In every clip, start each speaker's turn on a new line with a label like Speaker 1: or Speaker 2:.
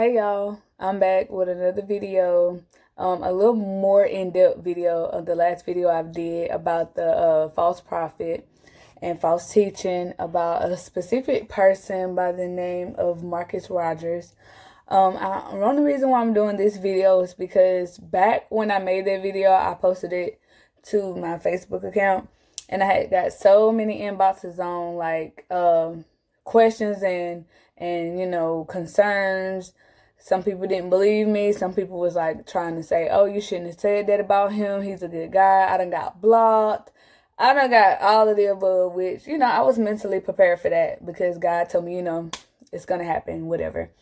Speaker 1: Hey y'all, I'm back with another video, a little more in-depth video of the last video I did about the false prophet and false teaching about a specific person by the name of Marcus Rogers. The only reason why I'm doing this video is because back when I made that video, I posted it to my Facebook account, and I had got so many inboxes on like questions and concerns. Some people didn't believe me. Some people was like trying to say, "Oh, you shouldn't have said that about him. He's a good guy." I done got blocked. I done got all of the above, which I was mentally prepared for that because God told me, it's gonna happen, whatever.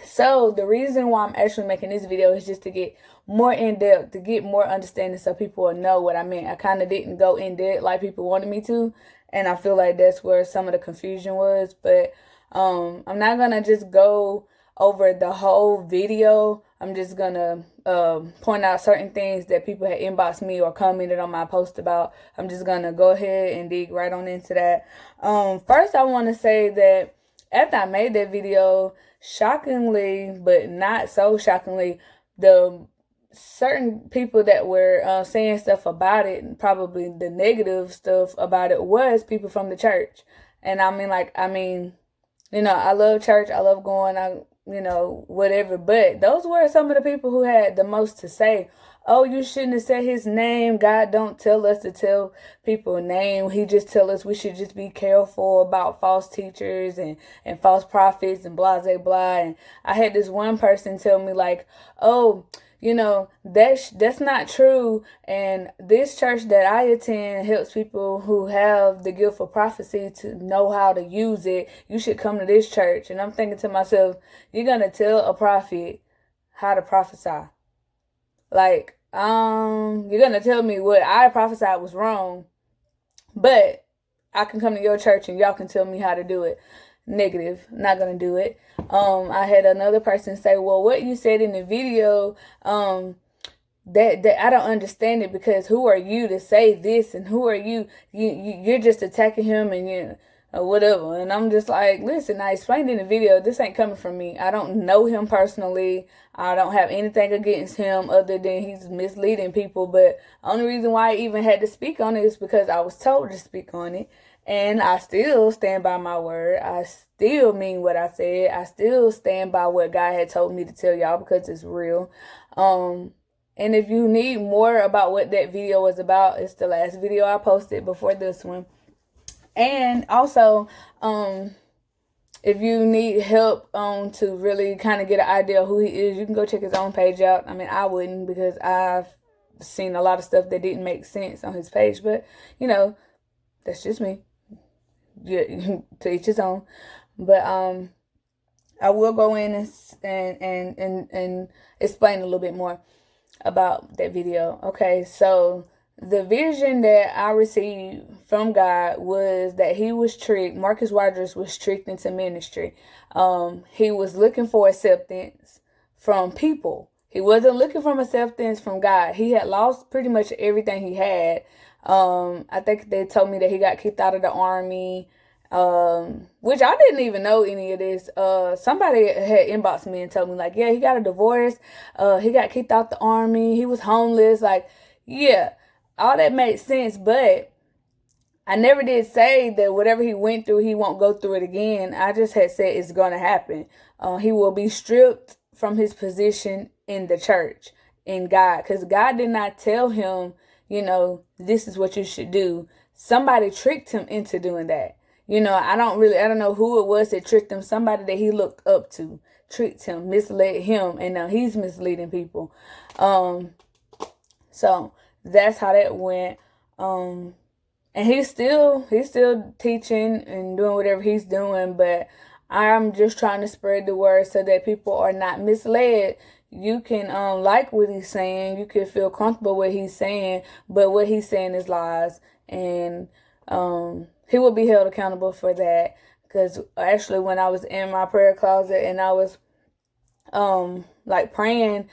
Speaker 1: So the reason why I'm actually making this video is just to get more in depth, to get more understanding so people will know what I meant. I kind of didn't go in depth like people wanted me to, and I feel like that's where some of the confusion was. But I'm not gonna just go over the whole video. I'm just gonna point out certain things that people had inboxed me or commented on my post about. I'm just gonna go ahead and dig right on into that. First, I want to say that after I made that video, shockingly, but not so shockingly, the certain people that were saying stuff about it, and probably the negative stuff about it, was people from the church. And I love church. I love going. Whatever. But those were some of the people who had the most to say. Oh, you shouldn't have said his name. God don't tell us to tell people name. He just tell us we should just be careful about false teachers and false prophets and blah, blah, blah. And I had this one person tell me like, oh, that's not true. And this church that I attend helps people who have the gift of prophecy to know how to use it. You should come to this church. And I'm thinking to myself, you're going to tell a prophet how to prophesy. Like, you're going to tell me what I prophesied was wrong, but I can come to your church and y'all can tell me how to do it. Negative. Not gonna do it. I had another person say, well, what you said in the video, that I don't understand it, because who are you to say this, and who are you're just attacking him and or whatever. And I'm just like, listen, I explained in the video, this ain't coming from me. I don't know him personally. I don't have anything against him other than he's misleading people. But the only reason why I even had to speak on it is because I was told to speak on it. And I still stand by my word. I still mean what I said. I still stand by what God had told me to tell y'all, because it's real. And if you need more about what that video was about, it's the last video I posted before this one. And also, if you need help to really kind of get an idea of who he is, you can go check his own page out. I mean, I wouldn't, because I've seen a lot of stuff that didn't make sense on his page. But, that's just me. Yeah, to each his own. But I will go in and explain a little bit more about that video. Okay, so the vision that I received from God was that he was tricked. Marcus Rogers was tricked into ministry. He was looking for acceptance from people. He wasn't looking for acceptance from God. He had lost pretty much everything he had. I think they told me that he got kicked out of the army, which I didn't even know any of this. Somebody had inboxed me and told me like, yeah, he got a divorce. He got kicked out the army. He was homeless. Like, yeah, all that made sense. But I never did say that whatever he went through, he won't go through it again. I just had said it's going to happen. He will be stripped from his position in the church, in God, because God did not tell him, this is what you should do. Somebody tricked him into doing that. I don't know who it was that tricked him. Somebody that he looked up to tricked him, misled him, and now he's misleading people. So that's how that went. And he's still teaching and doing whatever he's doing, but I'm just trying to spread the word so that people are not misled. You can like what he's saying, you can feel comfortable with what he's saying, but what he's saying is lies, and he will be held accountable for that. Because actually, when I was in my prayer closet and I was like praying,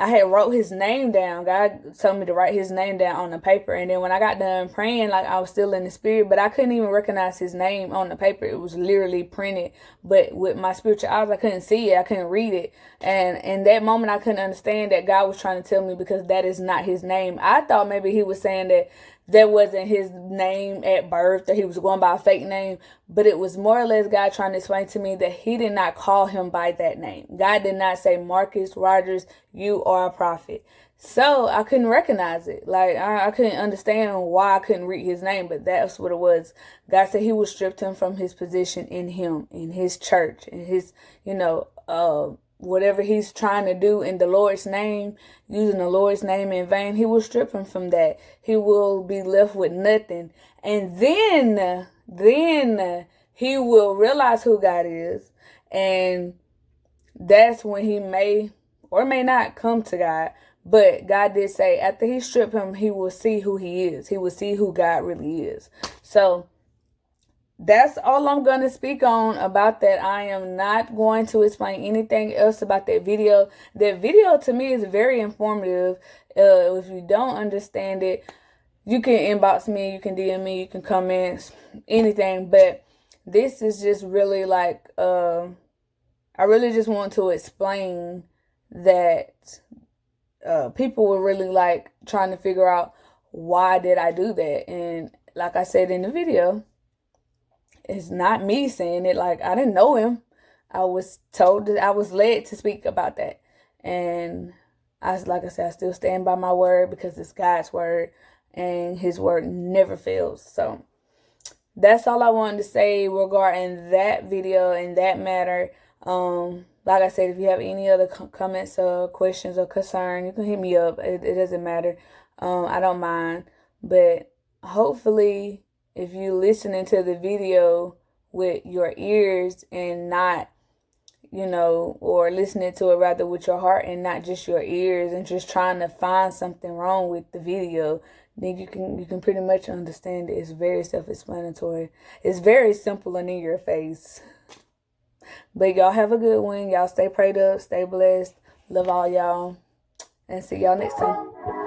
Speaker 1: I had wrote his name down. God told me to write his name down on the paper. And then when I got done praying, like I was still in the spirit, but I couldn't even recognize his name on the paper. It was literally printed. But with my spiritual eyes, I couldn't see it. I couldn't read it. And in that moment, I couldn't understand that God was trying to tell me, because that is not his name. I thought maybe he was saying that wasn't his name at birth, that he was going by a fake name. But it was more or less God trying to explain to me that he did not call him by that name. God did not say, Marcus Rogers, you are a prophet. So I couldn't recognize it. Like, I couldn't understand why I couldn't read his name, but that's what it was. God said he would strip him from his position in him, in his church, in his, whatever he's trying to do in the Lord's name, using the Lord's name in vain, he will strip him from that. He will be left with nothing. And then he will realize who God is. And that's when he may or may not come to God. But God did say after he stripped him, he will see who he is. He will see who God really is. So that's all I'm going to speak on about that. I am not going to explain anything else about that video. That video to me is very informative. If you don't understand it, you can inbox me, you can DM me, you can comment, anything. But this is just really like, I really just want to explain that people were really like trying to figure out why did I do that. And like I said in the video, it's not me saying it. Like, I didn't know him. I was told that I was led to speak about that. And like I said, I still stand by my word, because it's God's word and his word never fails. So that's all I wanted to say regarding that video and that matter. Like I said, if you have any other comments or questions or concern, you can hit me up. It doesn't matter. I don't mind. But hopefully, if you listening to the video with your ears and not, or listening to it rather with your heart and not just your ears, and just trying to find something wrong with the video, then you can pretty much understand it. It's very self-explanatory. It's very simple and in your face. But y'all have a good one. Y'all stay prayed up, stay blessed. Love all y'all. And see y'all next time.